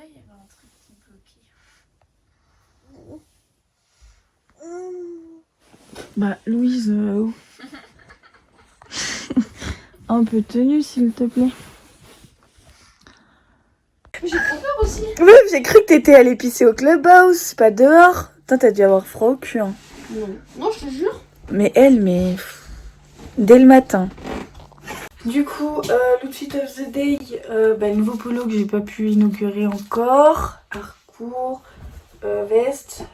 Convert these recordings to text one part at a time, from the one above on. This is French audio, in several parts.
il y avait un truc qui bloquait. Bah, Louise, un peu de tenue, s'il te plaît. J'ai trop peur aussi. Ouais, j'ai cru que t'étais allée pisser au clubhouse, pas dehors. Putain, t'as dû avoir froid au cul. Hein. Non, je te jure. Mais elle, dès le matin. Du coup, l'outfit of the day, le nouveau polo que j'ai pas pu inaugurer encore. Harcourt, veste,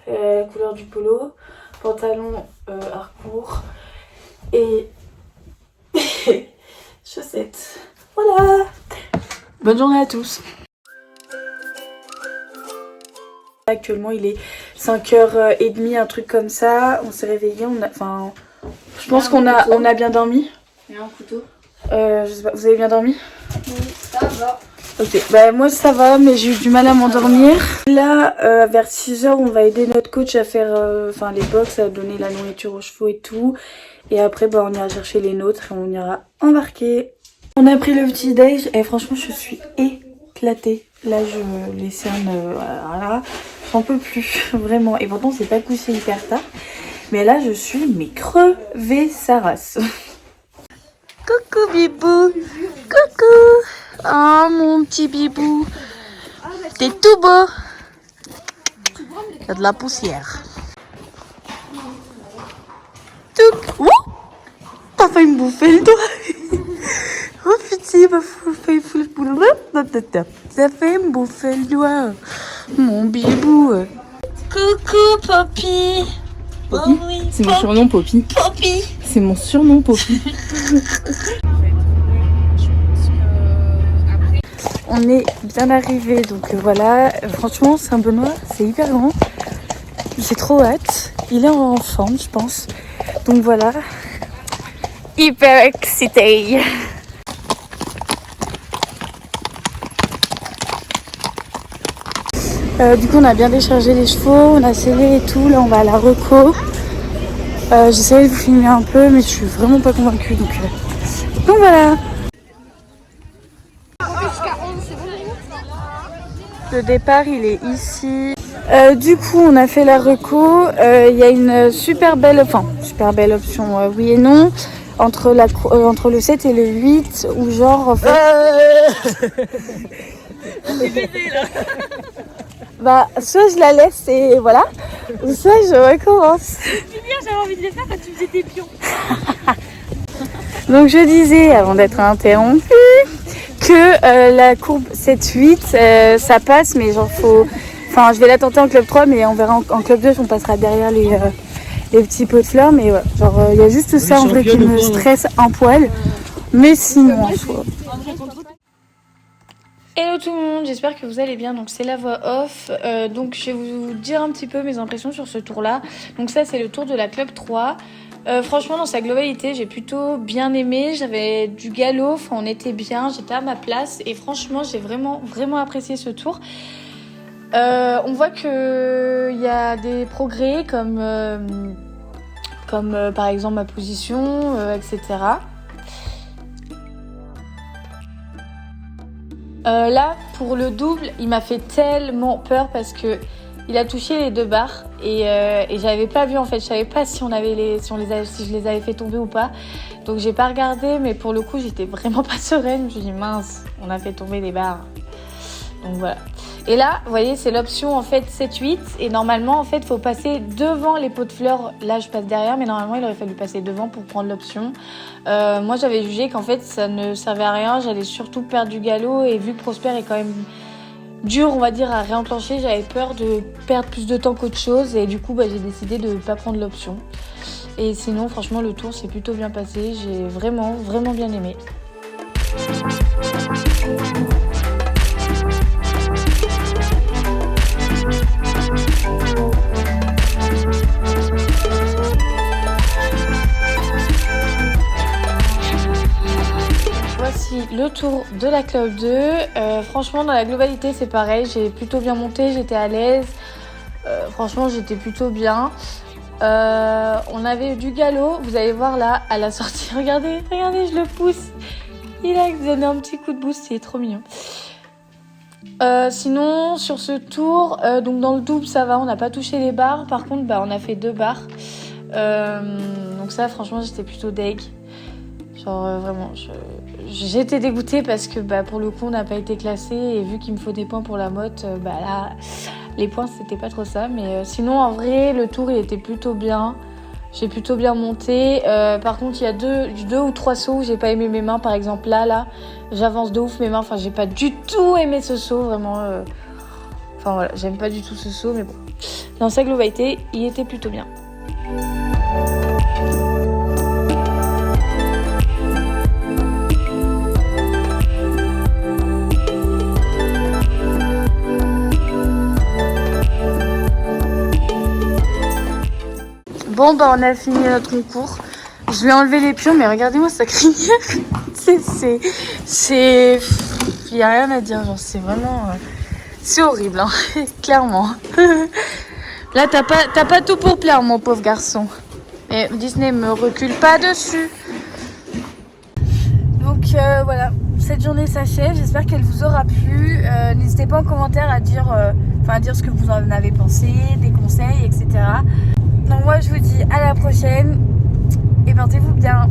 couleur du polo, pantalon Harcourt et chaussettes. Voilà. Bonne journée à tous. Actuellement, il est 5h30, un truc comme ça. On s'est réveillé, je pense qu'on a bien dormi. Il y a un couteau. Je sais pas, vous avez bien dormi? Oui, ça va. Ok, bah moi ça va, mais j'ai eu du mal à m'endormir. Là, vers 6h, on va aider notre coach à faire les box, à donner la nourriture aux chevaux et tout. Et après, on ira chercher les nôtres et on ira embarquer. On a pris le petit déj et franchement, je suis éclatée. Là, les cernes, voilà, j'en peux plus, vraiment. Et pourtant, c'est pas couché hyper tard. Mais là, je suis crevée sa race. Coucou bibou, coucou. Oh mon petit bibou, t'es tout beau. T'as de la poussière. Tout. Oh, t'as failli me bouffer le doigt. Oh petit, t'as failli me bouffer le doigt. Mon bibou. Coucou Poppy. Poppy, oh, oui. C'est mon surnom Poppy. Poppy. C'est mon surnom Poppy. On est bien arrivé, donc voilà. Franchement, Saint-Benoît, c'est hyper grand. J'ai trop hâte. Il est en forme, je pense. Donc voilà. Hyper excité. Du coup, on a bien déchargé les chevaux, on a scellé et tout. Là, on va à la reco. J'essaie de vous filmer un peu, mais je suis vraiment pas convaincue. Donc voilà. Le départ, il est ici. Du coup, on a fait la reco. Il y a une super belle option, oui et non, entre le 7 et le 8, où genre, en fait... soit je la laisse et voilà, ou soit je recommence. J'avais envie de les faire quand tu faisais tes pions. Donc je disais, avant d'être interrompue, que la courbe 7-8, ça passe, mais genre je vais la tenter en club 3, mais on verra en club 2, on passera derrière les petits pots de fleurs. Mais ouais, il y a juste ça en vrai qui me stresse un poil. Mais sinon, en soi... Hello tout le monde, j'espère que vous allez bien. Donc c'est la voix off. Donc je vais vous dire un petit peu mes impressions sur ce tour-là. Donc ça, c'est le tour de la club 3. Franchement, dans sa globalité, j'ai plutôt bien aimé. J'avais du galop, on était bien, j'étais à ma place. Et franchement, j'ai vraiment, vraiment apprécié ce tour. On voit qu'il y a des progrès comme par exemple ma position, etc. Là, pour le double, il m'a fait tellement peur parce que il a touché les 2 barres et j'avais pas vu en fait, je savais pas si si je les avais fait tomber ou pas. Donc j'ai pas regardé, mais pour le coup j'étais vraiment pas sereine. Je me suis dit mince, on a fait tomber les barres. Donc voilà. Et là, vous voyez, c'est l'option en fait 7-8 et normalement en fait faut passer devant les pots de fleurs. Là je passe derrière, mais normalement il aurait fallu passer devant pour prendre l'option. Moi j'avais jugé qu'en fait ça ne servait à rien, j'allais surtout perdre du galop et vu que Prosper est quand même dur on va dire à réenclencher, j'avais peur de perdre plus de temps qu'autre chose et du coup j'ai décidé de ne pas prendre l'option. Et sinon franchement le tour s'est plutôt bien passé, j'ai vraiment vraiment bien aimé. Voici le tour de la club 2. Franchement, dans la globalité, c'est pareil. J'ai plutôt bien monté, j'étais à l'aise. Franchement, j'étais plutôt bien. On avait du galop. Vous allez voir là, à la sortie. Regardez, je le pousse. Il a donné un petit coup de boost, c'est trop mignon. Sinon, sur ce tour, donc dans le double, ça va, on n'a pas touché les barres. Par contre, on a fait 2 barres. Donc ça, franchement, j'étais plutôt deg. Genre, vraiment, j'étais dégoûtée parce que pour le coup, on n'a pas été classé. Et vu qu'il me faut des points pour la motte, là, les points, c'était pas trop ça. Mais sinon, en vrai, le tour, il était plutôt bien. J'ai plutôt bien monté. Par contre, il y a 2 ou 3 sauts où j'ai pas aimé mes mains. Par exemple, là, j'avance de ouf mes mains. Enfin, j'ai pas du tout aimé ce saut, vraiment. Enfin, voilà, j'aime pas du tout ce saut, mais bon. Dans sa globalité, il était plutôt bien. Bon, on a fini notre concours. Je vais enlever les pions, mais regardez-moi sa crinière. Il n'y a rien à dire, genre, c'est vraiment... c'est horrible, hein, clairement. Là, t'as pas tout pour plaire, mon pauvre garçon. Et Disney me recule pas dessus. Donc, voilà, cette journée s'achève. J'espère qu'elle vous aura plu. N'hésitez pas en commentaire à dire ce que vous en avez pensé, des conseils, etc. Donc moi je vous dis à la prochaine et portez-vous bien.